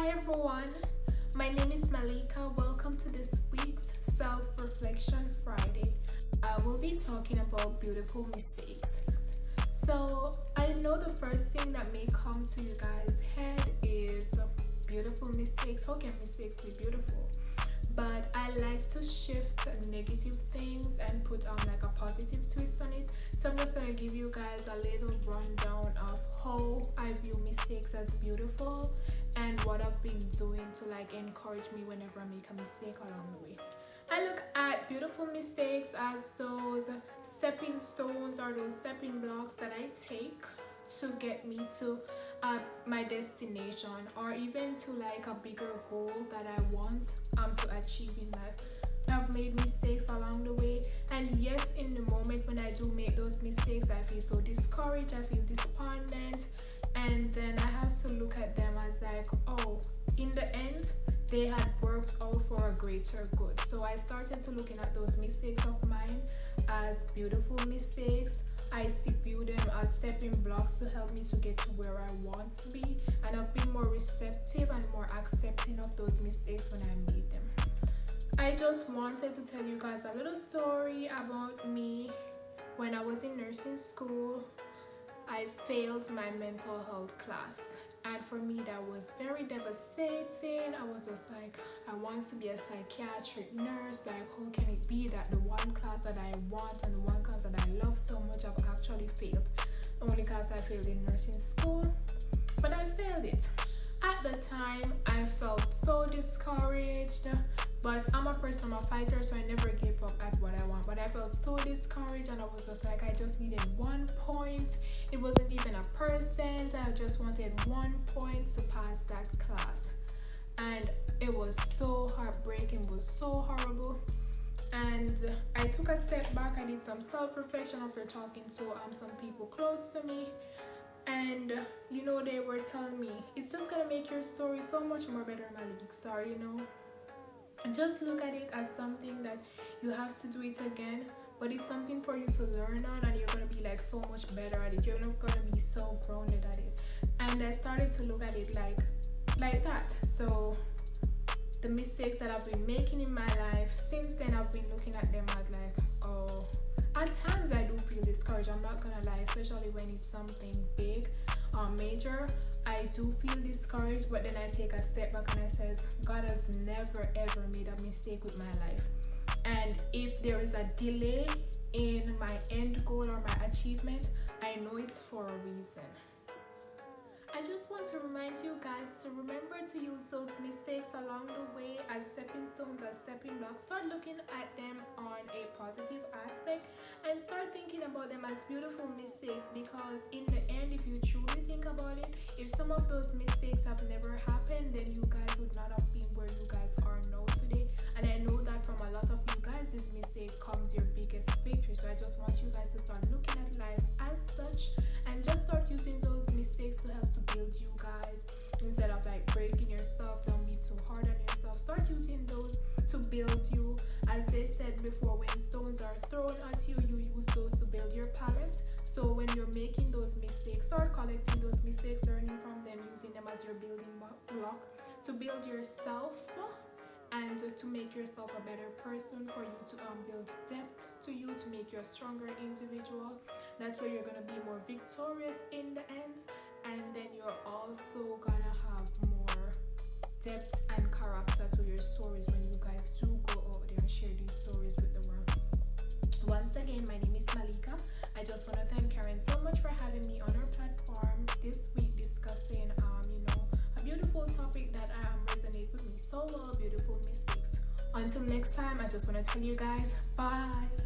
Hi everyone, my name is Malika. Welcome to this week's Self-Reflection Friday. I will be talking about beautiful mistakes. So I know the first thing that may come to you guys' head is beautiful mistakes. How can mistakes be beautiful? But I like to shift negative things and put on like a positive twist on it. So I'm just gonna give you guys a little rundown of how I view mistakes as beautiful and what I've been doing to like encourage me whenever I make a mistake along the way. I look at beautiful mistakes as those stepping stones or those stepping blocks that I take to get me to my destination, or even to like a bigger goal that I want to achieve in life. I've made mistakes along the way, and yes, in the moment when I do make those mistakes, I feel so discouraged, I feel despondent, and then I have to look at them as like, oh, in the end they had worked out for a greater good. So I started to looking at those mistakes of mine as beautiful mistakes. I view them as stepping blocks to help me to get to where I want to be, and I've been more receptive and more accepting of those mistakes when I made them. I just wanted to tell you guys a little story about me. When I was in nursing school, I failed my mental health class, and for me that was very devastating. I was just like, I want to be a psychiatric nurse. Like, how can it be that the one class that I want and the one class that I love so much I've actually failed? The only class I failed in nursing school, but I failed it. At the time I felt so discouraged, but I'm a person, I'm a fighter, so I never gave up at what I want. But I felt so discouraged, and I was just like, I just needed 1 point. It wasn't even a percent. I just wanted 1 point to pass that class. And it was so heartbreaking, it was so horrible. And I took a step back. I did some self-reflection after talking to some people close to me. And they were telling me, it's just gonna make your story so much more better, Malik. Sorry, and just look at it as something that you have to do it again, but it's something for you to learn on, and you're going to be like so much better at it. You're not going to be so grounded at it. And I started to look at it like that. So the mistakes that I've been making in my life since then, I've been looking at them as like, oh, at times I do feel discouraged, I'm not gonna lie, especially when it's something big or major. I do feel discouraged, but then I take a step back and I says, God has never ever made a mistake with my life. And if there is a delay in my end goal or my achievement, I know it's for a reason. I just want to remind you guys to remember to use those mistakes along the way as stepping stones, as stepping blocks. Start looking at them on a positive aspect and start thinking about them as beautiful mistakes, because in the end, if you truly think about it, if some of those mistakes have never happened, then you guys would not have been where you guys are now today. And I know that from a lot of you guys, this mistake comes your biggest victory. So I just want you guys to start looking at life as such and just start using those mistakes to help to build you guys, instead of like breaking yourself. Don't be too hard on yourself. Start using those to build you. As they said before, when stones are thrown at you, you use those to build your palette. So when you're making those mistakes, start collecting those mistakes, learning from them, using them as your building block to build yourself and to make yourself a better person, for you to build depth to you, to make you a stronger individual. That way you're going to be more victorious in the end, and then you're also going to have more depth and character to your stories when you guys do go out there and share these stories with the world. Once again, my name is Malika. I just want to thank Karen so much for having me on her platform this week, discussing a beautiful topic that resonate with me so well, beautiful mistakes. Until next time, I just want to tell you guys, bye.